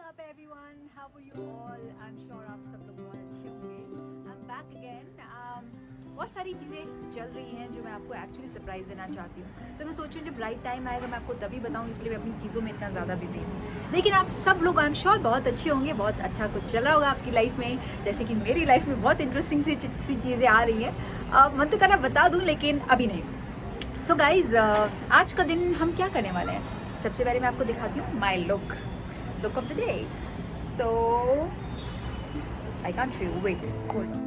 up everyone? How are you all? I'm sure आप सब लोग बहुत अच्छे होंगे. I'm back again. बहुत सारी चीज़ें चल रही हैं जो मैं आपको एक्चुअली सरप्राइज़ देना चाहती हूँ. तो मैं सोचूं जब राइट टाइम आएगा मैं आपको तभी बताऊँ, इसलिए मैं अपनी चीज़ों में इतना ज़्यादा बिजी हूँ. लेकिन आप सब लोग आई एम श्योर बहुत अच्छे होंगे, बहुत अच्छा कुछ चल रहा होगा आपकी लाइफ में, जैसे कि मेरी लाइफ में बहुत इंटरेस्टिंग सी चीज़ें आ रही हैं. मन तो करना बता दूँ लेकिन अभी नहीं. सो गाइज, आज का दिन हम क्या करने वाले हैं. सबसे पहले मैं आपको दिखाती हूँ माई look of the day. So I can't show you. Wait, hold on.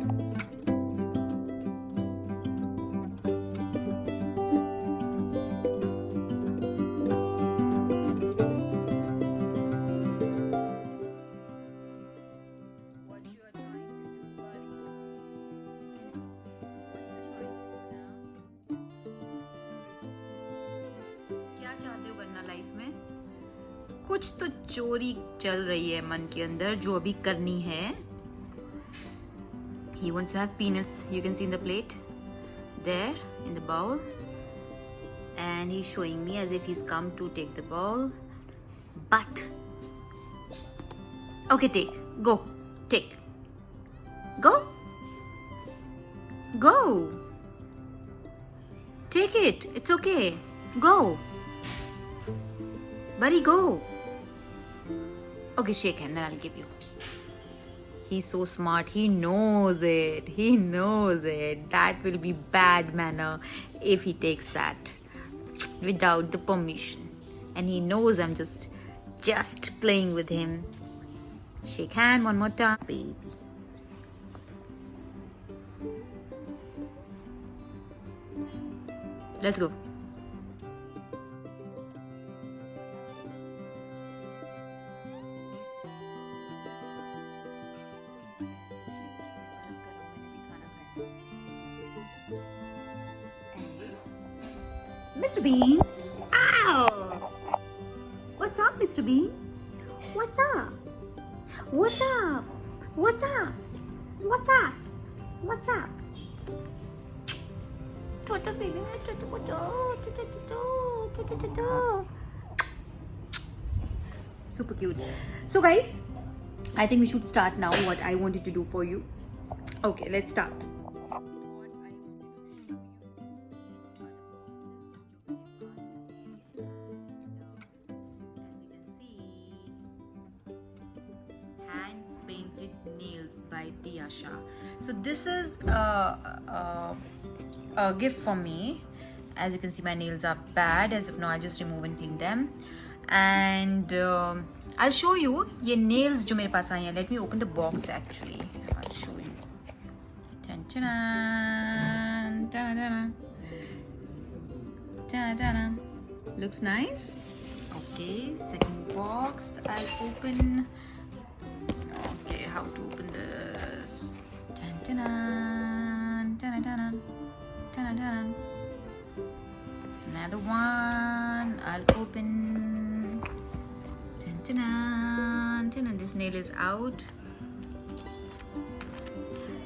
What you are trying to do, buddy? क्या चाहते हो करना लाइफ में? कुछ तो चोरी चल रही है मन के अंदर जो अभी करनी है. He wants to have peanuts. You can see in the plate there in the bowl, and he's showing me as if he's come to take the bowl. But okay, take, go, take it. It's okay. Go, buddy, go. Okay, shake hand, then I'll give you. He's so smart. He knows it. That will be bad manner if he takes that without the permission. And he knows I'm just playing with him. Shake hand one more time, baby. Let's go. Mr. Bean. Ow! What's up, Mr. Bean? What's up? What's up? What's up? What's up? What's up? Toto baby, super cute. So guys, I think we should start now what I wanted to do for you. Okay, let's start. Painted nails by Tiyasha. So this is a gift for me. As you can see, my nails are bad. As of now, I just remove and clean them. And I'll show you ये nails जो मेरे पास आए हैं. Let me open the box actually. I'll show you. Looks nice. Okay, second box I'll open. Okay, how to open this? Another one I'll open. This nail is out.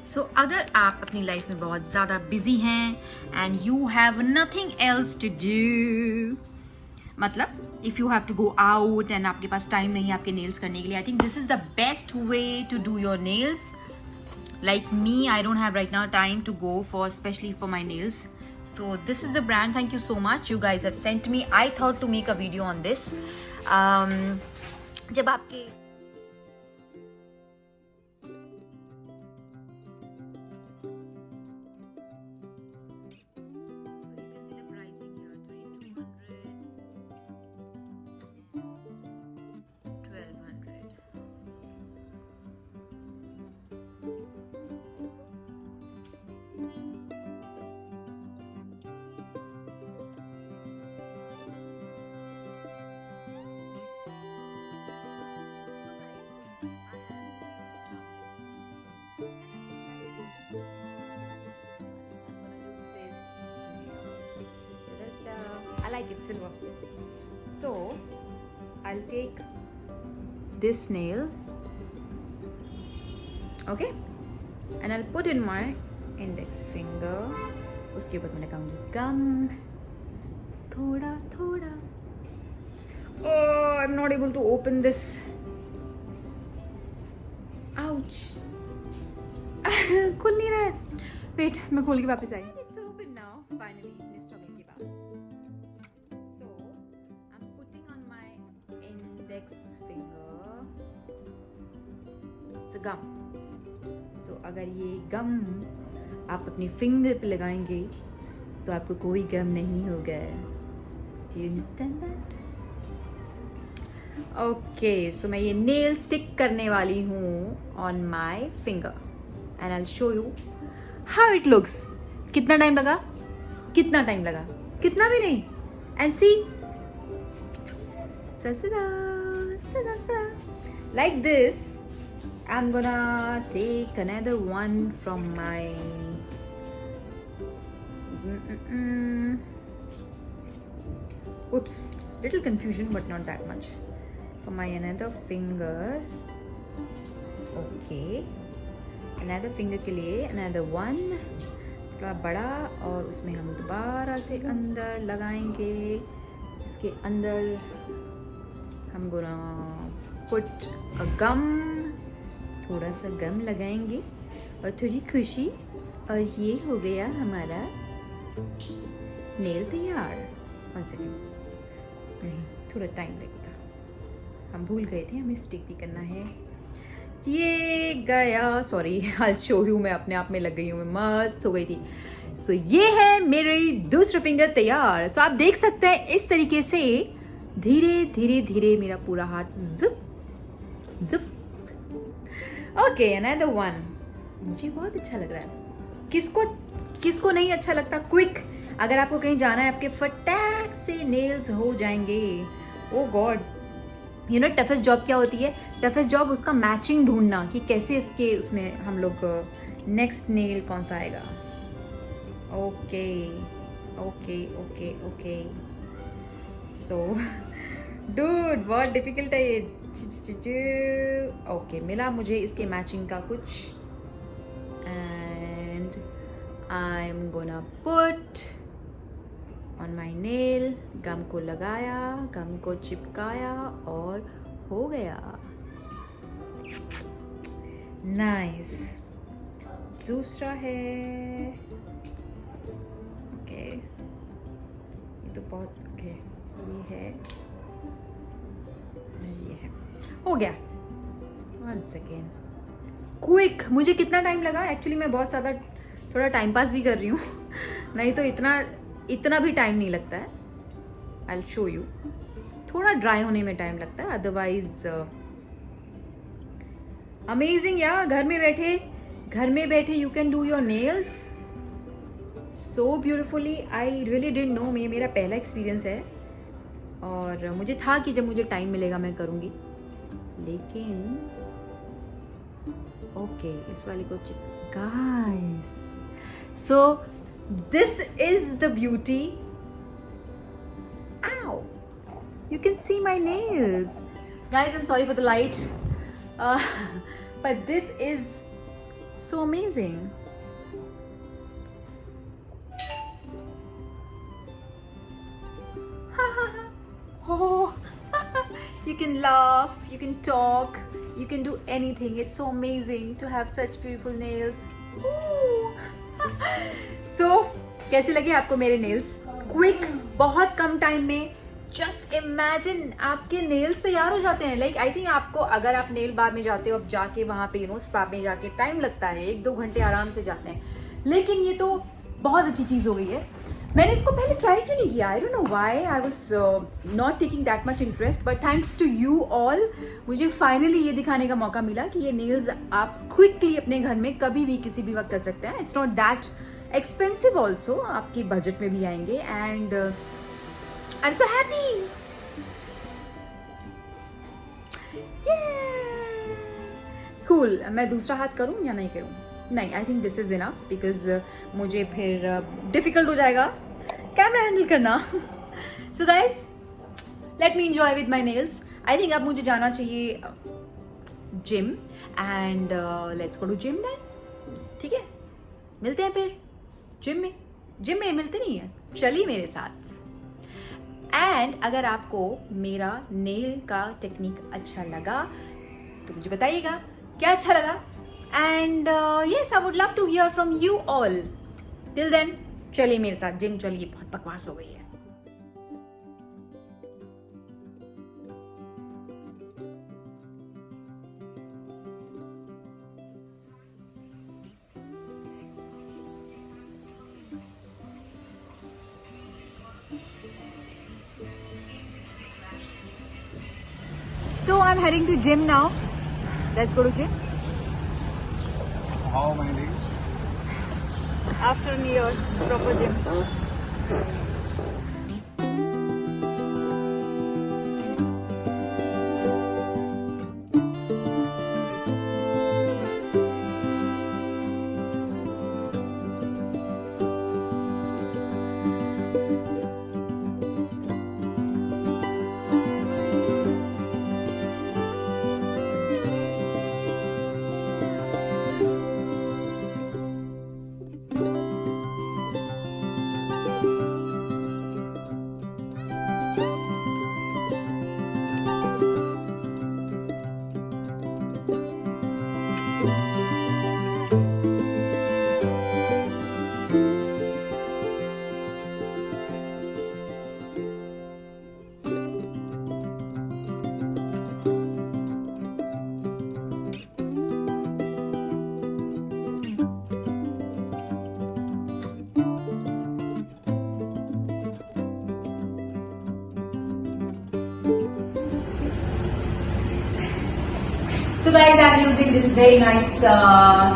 So अगर आप अपनी life में बहुत ज़्यादा busy हैं and you have nothing else to do, मतलब if you have to go out and आपके पास time नहीं है आपके nails करने के लिए, I think this is the best way to do your nails. Like me, I don't have right now time to go for especially for my nails. So this is the brand. Thank you so much. You guys have sent me. I thought to make a video on this. जब आपके I like it silver. So I'll take this nail, okay, and I'll put in my index finger. उसके बाद मैं लगाऊंगी गम थोड़ा थोड़ा. Oh, I'm not able to open this. Ouch खुल नहीं रहा है। वेट, मैं खोल के वापस आई। It's open now finally stopping के बाद। So I am putting on my index finger it's a gum. सो अगर ये गम आप अपनी फिंगर पे लगाएंगे तो आपको कोई गम नहीं होगा। Do you understand that? Okay, so मैं ये नेल स्टिक करने वाली हूँ on my finger and I will show you how it looks. कितना टाइम लगा? कितना टाइम लगा? कितना भी नहीं। And see like this. I'm gonna take another one from my oops, little confusion but not that much. For my another finger. Okay, another finger के लिए another one थोड़ा बड़ा, और उसमें हम दोबारा से अंदर लगाएंगे। इसके अंदर हम gonna put a gum, थोड़ा सा गम लगाएंगे और थोड़ी खुशी, और ये हो गया हमारा नेल तैयार। 1 सेकेंड, नहीं थोड़ा टाइम लगेगा, हम भूल गए थे हमें स्टिक भी करना है। ये गया, सॉरी, आई शो यू, मैं अपने आप में लग गई हूँ, मैं मस्त हो गई थी। सो ये है मेरी दूसरा फिंगर तैयार। सो आप देख सकते हैं इस तरीके से धीरे धीरे धीरे मेरा पूरा हाथ zip zip. Okay, another one. मुझे बहुत अच्छा लग रहा है। किसको नहीं अच्छा लगता? क्विक, अगर आपको कहीं जाना है, आपके फटाक से नेल्स हो जाएंगे। Oh God, you know toughest job क्या होती है? टफेस्ट जॉब उसका मैचिंग ढूंढना कि कैसे इसके उसमें हम लोग नेक्स्ट नेल कौन सा आएगा। Okay okay okay okay, so dude बहुत डिफिकल्ट है ये। ओके, मिला मुझे इसके मैचिंग का कुछ, and I am gonna put on my nail. Gum को लगाया, गम को चिपकाया और हो गया। नाइस। दूसरा है, ओके, ये तो बहुत ओके, ये है, ये है, हो गया। 1 सेकेंड, क्विक। मुझे कितना टाइम लगा? एक्चुअली मैं बहुत ज़्यादा थोड़ा टाइम पास भी कर रही हूँ नहीं तो इतना भी टाइम नहीं लगता है। आई विल शो यू। थोड़ा ड्राई होने में टाइम लगता है, अदरवाइज अमेजिंग यार। घर में बैठे you can do your nails so beautifully. I really didn't know, मेरा पहला एक्सपीरियंस है और मुझे था कि जब मुझे टाइम मिलेगा मैं करूँगी, लेकिन ओके, इस वाली को guys, so this is the beauty. Ow, you can see my nails, guys. I'm sorry for the light, but this is so amazing. Oh, you can laugh, you can talk, you can do anything. It's so amazing to have such beautiful nails. So, कैसे लगे आपको मेरे nails? Quick, बहुत कम time में। Just imagine आपके nails तैयार हो जाते हैं। लाइक आई थिंक आपको, अगर आप नेल बार में जाते हो, अब जाके वहाँ पे स्पा में जाके टाइम लगता है, 1-2 घंटे आराम से जाते हैं, लेकिन ये तो बहुत अच्छी चीज़ हो गई है। मैंने इसको पहले ट्राई क्यों नहीं किया? I don't know why, I was not taking that much interest, but thanks to you all मुझे फाइनली ये दिखाने का मौका मिला कि ये नेल्स आप क्विकली अपने घर में कभी भी किसी भी वक्त कर सकते हैं। It's not that expensive also, आपके बजट में भी आएंगे, and I am so happy. Cool. मैं दूसरा हाथ करूँ या नहीं करूँ? नहीं, I think this is enough, because मुझे फिर डिफिकल्ट हो जाएगा कैमरा हैंडल करना। So guys, let me enjoy with my nails. I think अब मुझे जाना चाहिए gym, and let's go to gym then. ठीक है, मिलते हैं फिर जिम में मिलते नहीं है, चलिए मेरे साथ। एंड अगर आपको मेरा नेल का टेक्निक अच्छा लगा तो मुझे बताइएगा, क्या अच्छा लगा, and yes I would love to hear from you all. Till then चलिए मेरे साथ जिम चलिए, बहुत बकवास हो गई है. So I'm heading to gym now. Let's go to gym. How many days? After a year, proper gym. So guys, I'm using this very nice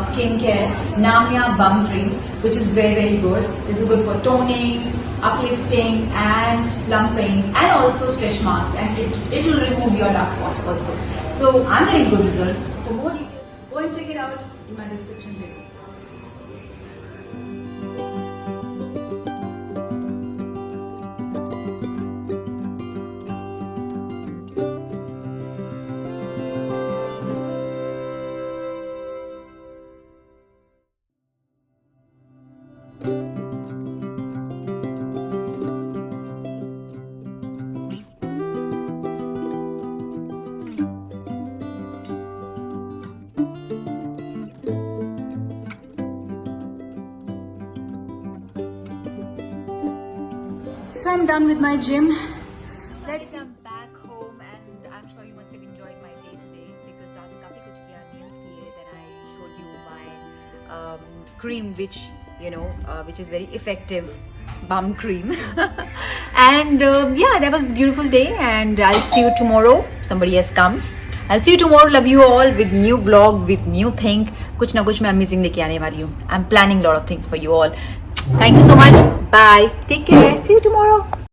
skincare Namya Bum Cream, which is very good. This is good for toning, uplifting and plumping and also stretch marks, and it will remove your dark spots also. So I'm getting good result. For more details, go and check it out in my description below. So I'm done with my gym. I'm back home and I'm sure you must have enjoyed my day today because आज काफी कुछ किया, nails किए, then I showed you my cream which is very effective bum cream. And yeah, that was a beautiful day and I'll see you tomorrow. Somebody has come. I'll see you tomorrow. Love you all with new vlog, with new thing. कुछ ना कुछ मैं amazing लेके आने वाली हूँ. I'm planning a lot of things for you all. Thank you so much. Bye. Take care. See you tomorrow.